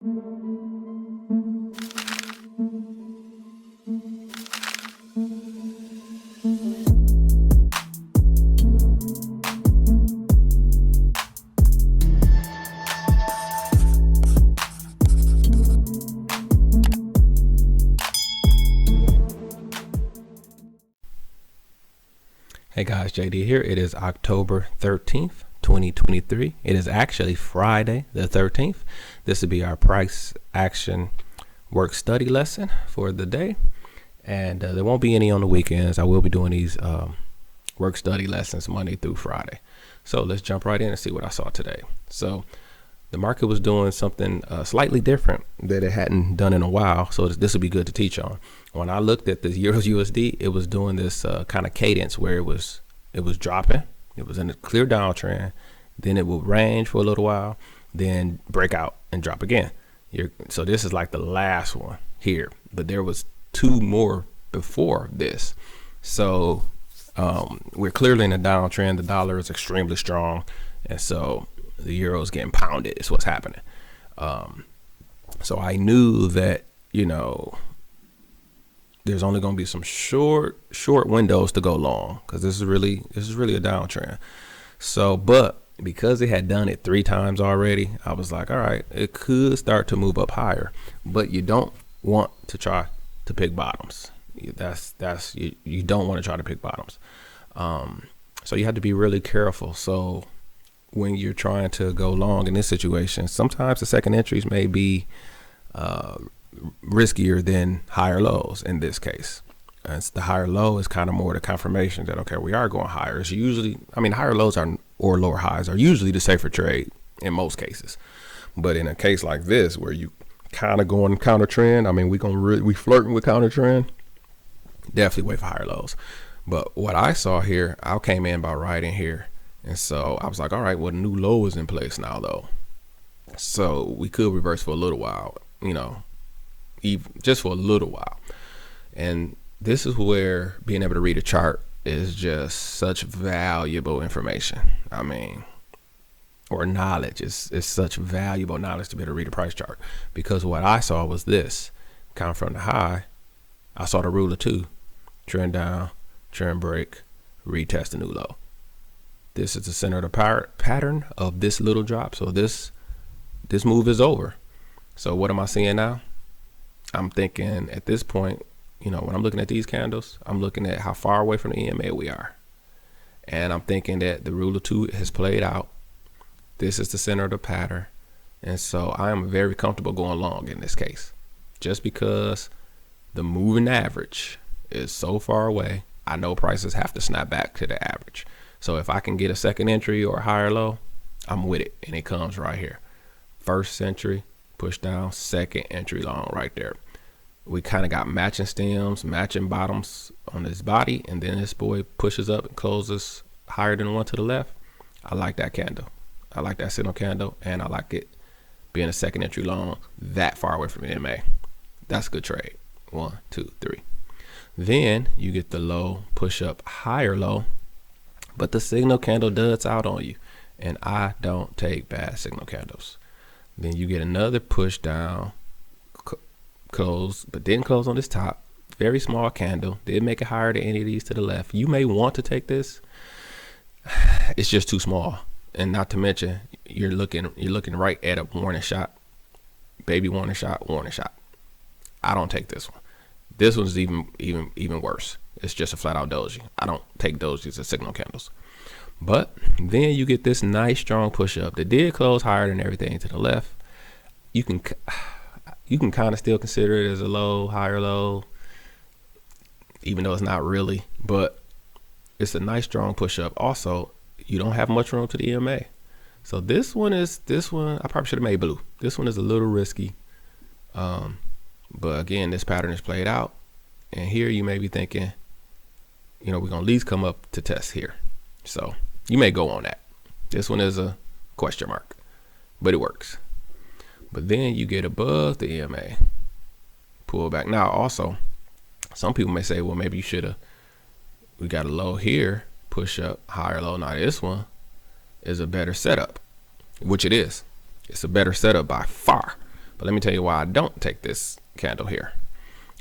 Hey guys, JD here. It is October 13th, 2023. It is actually Friday the 13th. This will be our price action work study lesson for the day. And there won't be any on the weekends. I will be doing these work study lessons Monday through Friday. So let's jump right in and see what I saw today. So the market was doing something slightly different that it hadn't done in a while. So this will be good to teach on. When I looked at the Euros USD, it was doing this kind of cadence where it was dropping. It was in a clear downtrend. Then it would range for a little while, then break out and drop again. So this is like the last one here, but there was two more before this. So we're clearly in a downtrend. The dollar is extremely strong, and so the euro is getting pounded is what's happening. So I knew that, there's only going to be some short windows to go long, because this is really a downtrend. So, but because it had done it 3 times already, I was like, all right, it could start to move up higher, but you don't want to try to pick bottoms. You don't want to try to pick bottoms. So you have to be really careful. So when you're trying to go long in this situation, sometimes the second entries may be riskier than higher lows in this case. And the higher low is kind of more the confirmation that, okay, we are going higher. It's usually, higher lows or lower highs are usually the safer trade in most cases. But in a case like this, where you kind of going counter trend, we flirting with counter trend, definitely wait for higher lows. But what I saw here, I came in about right in here. And so I was like, all right, well, the new low is in place now, though. So we could reverse for a little while, even just for a little while. And this is where being able to read a chart is just such valuable information. Or knowledge is such valuable knowledge to be able to read a price chart. Because what I saw was this, kind of from the high, I saw the ruler 2, trend down, trend break, retest the new low. This is the center of the pattern of this little drop. So this move is over. So what am I seeing now? I'm thinking at this point, when I'm looking at these candles, I'm looking at how far away from the EMA we are. And I'm thinking that the ruler 2 has played out. This is the center of the pattern. And so I am very comfortable going long in this case. Just because the moving average is so far away, I know prices have to snap back to the average. So if I can get a second entry or a higher low, I'm with it. And it comes right here. First entry, push down, second entry long right there. We kind of got matching stems, matching bottoms on this body. And then this boy pushes up and closes higher than one to the left. I like that candle. I like that signal candle. And I like it being a second entry long that far away from EMA. That's a good trade. 1, 2, 3. Then you get the low, push up, higher low. But the signal candle does out on you. And I don't take bad signal candles. Then you get another push down, close, but didn't close on this top. Very small candle. Didn't make it higher than any of these to the left. You may want to take this. It's just too small. And not to mention, you're looking right at a warning shot. Baby warning shot, warning shot. I don't take this one. This one's even worse. It's just a flat out doji. I don't take dojis as signal candles. But then you get this nice strong push up that did close higher than everything to the left. You can kind of still consider it as a low, higher low, even though it's not really. But it's a nice strong push up. Also, you don't have much room to the EMA. So this one I probably should have made blue. This one is a little risky. But again, this pattern is played out. And here you may be thinking, we're going to at least come up to test here. So you may go on that. This one is a question mark, but it works. But then you get above the EMA, pull back. Now, also, some people may say, well, maybe we got a low here, push up, higher low. Now, this one is a better setup, which it is. It's a better setup by far. But let me tell you why I don't take this candle here.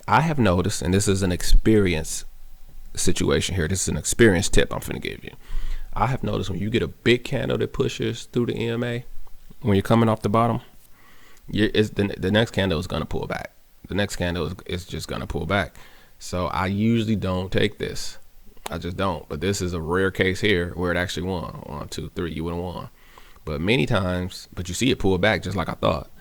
I have noticed, and this is an experience situation here. This is an experience tip I'm finna give you. I have noticed when you get a big candle that pushes through the EMA, when you're coming off the bottom, the next candle is gonna pull back. The next candle is just gonna pull back. So I usually don't take this. I just don't. But this is a rare case here where it actually won. 1, 2, 3. You would have won. But many times, but you see it pull back just like I thought.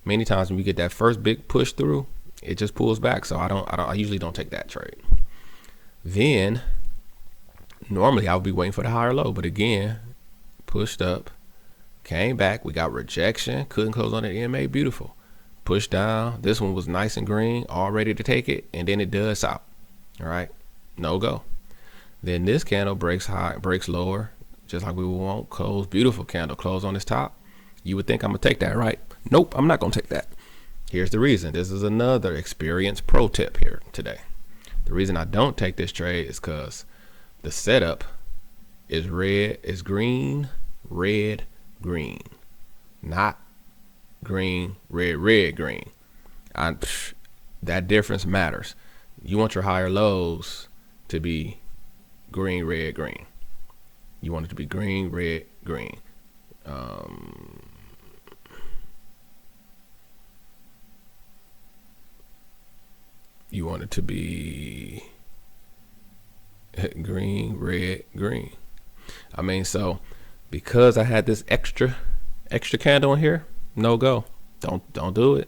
Many times when you get that first big push through, it just pulls back. So I usually don't take that trade. Then normally I would be waiting for the higher low, but again, pushed up, came back. We got rejection, couldn't close on the EMA. Beautiful. Pushed down. This one was nice and green, all ready to take it, and then it does out. All right, no go. Then this candle breaks high, breaks lower, just like we would want. Close, beautiful candle, close on this top. You would think I'm gonna take that, right? Nope, I'm not gonna take that. Here's the reason. This is another experience pro tip here today. The reason I don't take this trade is because the setup is green, red, green, not green, red, green. That difference matters. You want your higher lows to be green, red, green. You want it to be green, red, green. You want it to be green, red, green. I mean, so because I had this extra candle in here, no go. Don't do it.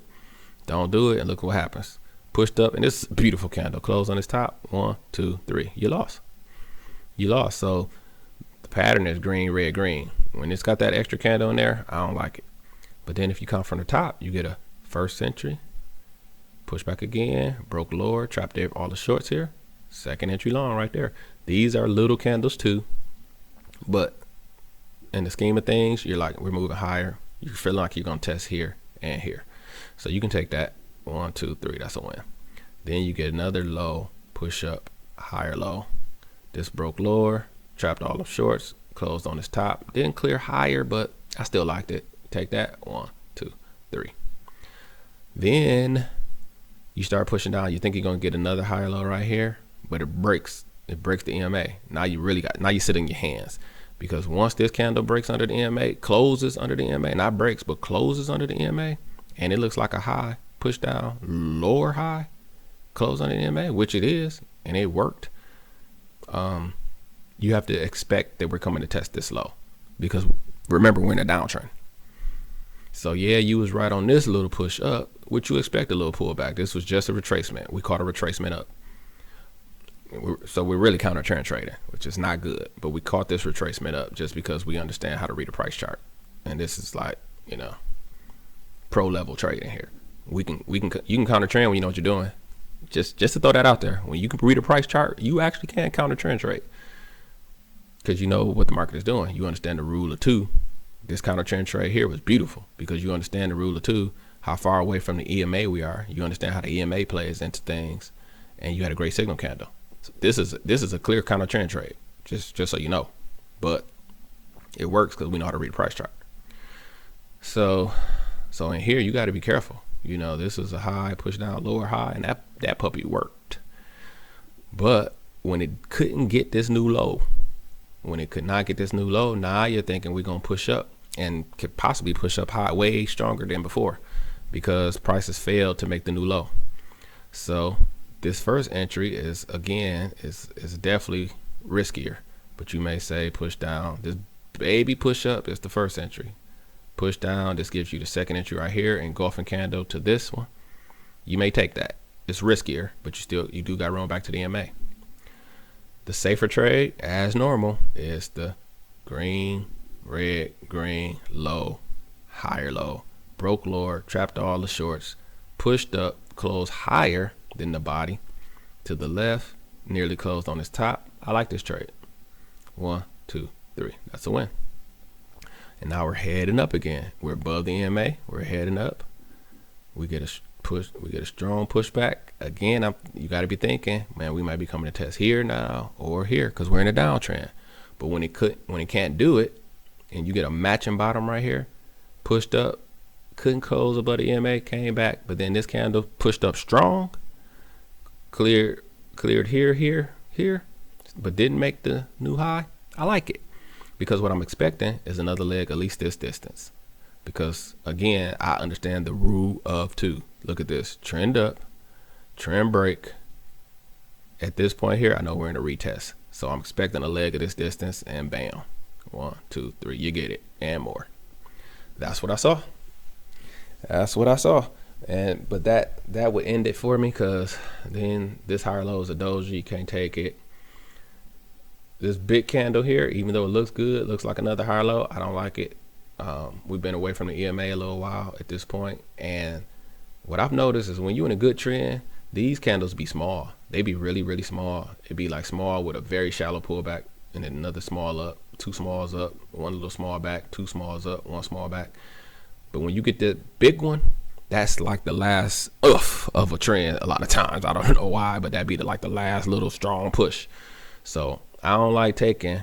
Don't do it. And look what happens. Pushed up, and this is a beautiful candle. Close on this top. 1, 2, 3. You lost. You lost. So the pattern is green, red, green. When it's got that extra candle in there, I don't like it. But then if you come from the top, you get a first entry. Push back again, broke lower, trapped all the shorts here. Second entry long right there. These are little candles too, but in the scheme of things, you're like, we're moving higher. You feel like you're gonna test here and here. So you can take that 1, 2, 3, that's a win. Then you get another low, push up, higher low. This broke lower, trapped all the shorts, closed on this top. Didn't clear higher, but I still liked it. Take that 1, 2, 3. Then you start pushing down. You think you're gonna get another higher low right here, but it breaks the EMA. Now you sit in your hands, because once this candle breaks under the EMA, closes under the EMA, not breaks, but closes under the EMA, and it looks like a high, push down, lower high, close under the EMA, which it is, and it worked. You have to expect that we're coming to test this low, because remember, we're in a downtrend. So yeah, you was right on this little push up, which you expect a little pullback. This was just a retracement. We caught a retracement up. So we're really counter trend trading, which is not good. But we caught this retracement up just because we understand how to read a price chart. And this is like, pro level trading here. You can counter trend when you know what you're doing. Just to throw that out there. When you can read a price chart, you actually can counter trend trade, because you know what the market is doing. You understand the rule of two. This counter trend trade here was beautiful because you understand the rule of two, how far away from the EMA we are. You understand how the EMA plays into things, and you had a great signal candle. So this is a clear counter trend trade, just so you know. But it works because we know how to read a price chart. So in here you got to be careful. This is a high, push down, lower high, and that puppy worked. But when it couldn't get this new low, now you're thinking we're gonna push up, and could possibly push up high, way stronger than before, because prices failed to make the new low. So this first entry is definitely riskier. But you may say push down. This baby push up is the first entry. Push down, this gives you the second entry right here, engulfing candle to this one. You may take that. It's riskier, but you do got to run back to the EMA. The safer trade, as normal, is the green, red, green, low, higher low, broke lower, trapped all the shorts, pushed up, closed higher than the body, to the left, nearly closed on its top. I like this trade. 1, 2, 3. That's a win. And now we're heading up again. We're above the EMA. We're heading up. We get a push. We get a strong pushback again. You got to be thinking, man, we might be coming to test here now or here, because we're in a downtrend. But when it can't do it, and you get a matching bottom right here, pushed up, couldn't close above the EMA, came back, but then this candle pushed up strong, cleared here, but didn't make the new high. I like it because what I'm expecting is another leg at least this distance. Because again, I understand the rule of two. Look at this, trend up, trend break. At this point here, I know we're in a retest. So I'm expecting a leg of this distance and bam, 1, 2, 3, you get it, and more. That's what I saw. But that would end it for me, because then this higher low is a doji, you can't take it. This big candle here, even though it looks good, looks like another higher low, I don't like it. We've been away from the EMA a little while at this point, and what I've noticed is when you're in a good trend, these candles be small. They be really, really small. It'd be like small with a very shallow pullback, and then another small up, 2 smalls up, 1 little small back, 2 smalls up, 1 small back. But when you get the big one, that's like the last of a trend a lot of times. I don't know why, but that'd be like the last little strong push. So I don't like taking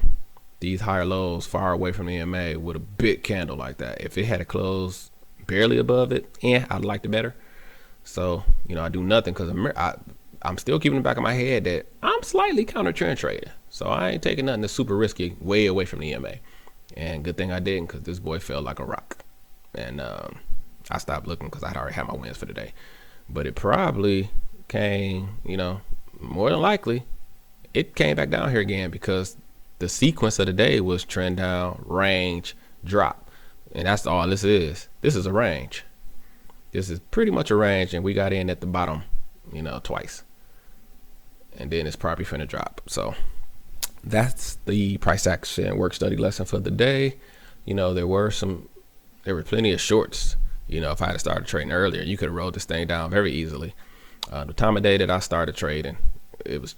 these higher lows far away from the EMA with a big candle like that. If it had a close barely above it, I'd like it better. So, I do nothing, because I'm still keeping in the back of my head that I'm slightly counter trend trading. So I ain't taking nothing that's super risky way away from the EMA. And good thing I didn't, because this boy fell like a rock. And I stopped looking because I'd already had my wins for the day. But it probably came, more than likely, it came back down here again, because the sequence of the day was trend down, range, drop. And that's all this is. This is a range. This is pretty much a range, and we got in at the bottom, twice. And then it's probably finna drop. So that's the price action work study lesson for the day. There were plenty of shorts. If I had started trading earlier, you could have rolled this thing down very easily. The time of day that I started trading, this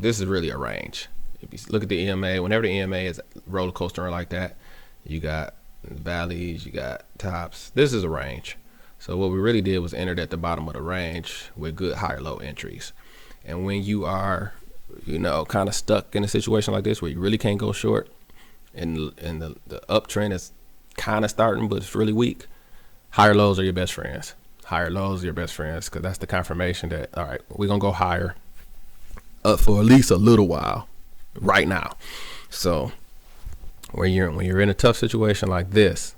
is really a range. If you look at the EMA, whenever the EMA is roller coastering like that, you got valleys, you got tops. This is a range. So what we really did was entered at the bottom of the range with good higher low entries. And when you are, kind of stuck in a situation like this where you really can't go short, and the uptrend is kind of starting, but it's really weak, higher lows are your best friends. Higher lows are your best friends, because that's the confirmation that, all right, we're going to go higher up for at least a little while right now. So when you're in a tough situation like this,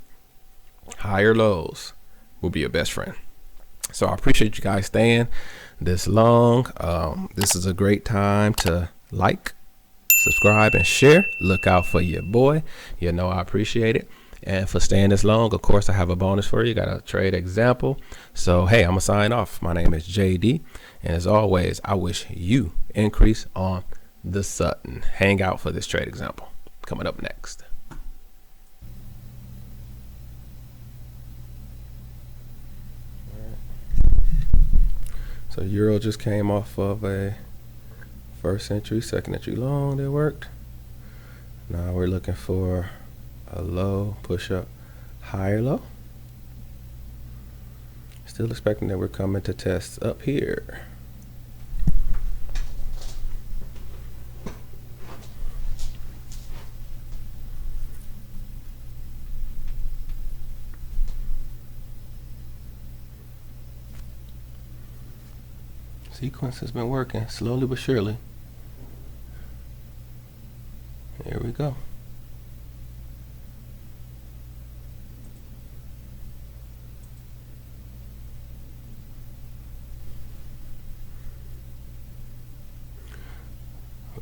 higher lows will be your best friend. So I appreciate you guys staying this long. This is a great time to like, subscribe, and share. Look out for your boy. I appreciate it. And for staying this long, of course, I have a bonus for you. Got a trade example. So, hey, I'm going to sign off. My name is JD. And as always, I wish you increase on the Sutton. Hang out for this trade example coming up next. So Euro just came off of a first entry, second entry long that worked. Now we're looking for a low, push up, higher low. Still expecting that we're coming to test up here. Sequence has been working slowly but surely. Here we go.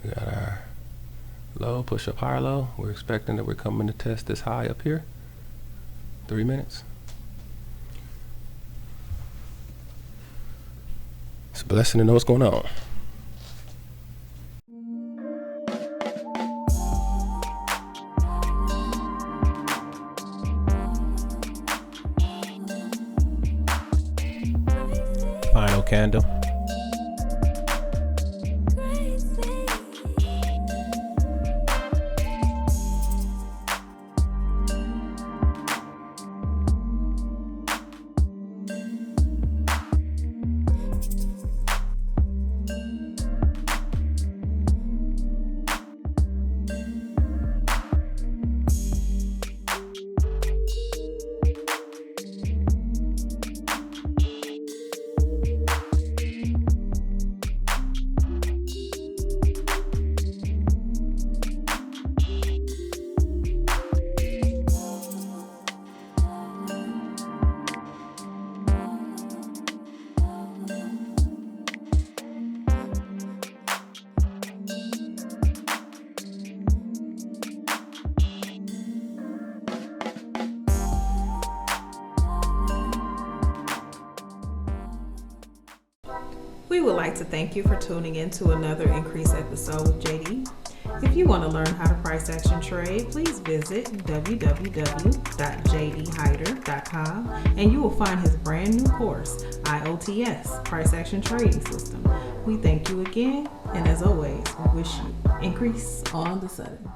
We got our low, push up, higher low. We're expecting that we're coming to test this high up here. 3 minutes. It's a blessing to know what's going on. Final candle. We would like to thank you for tuning in to another Increase episode with JD. If you want to learn how to price action trade, please visit www.jdhyder.com and you will find his brand new course, IOTS, Price Action Trading System. We thank you again, and as always, we wish you increase on the sudden.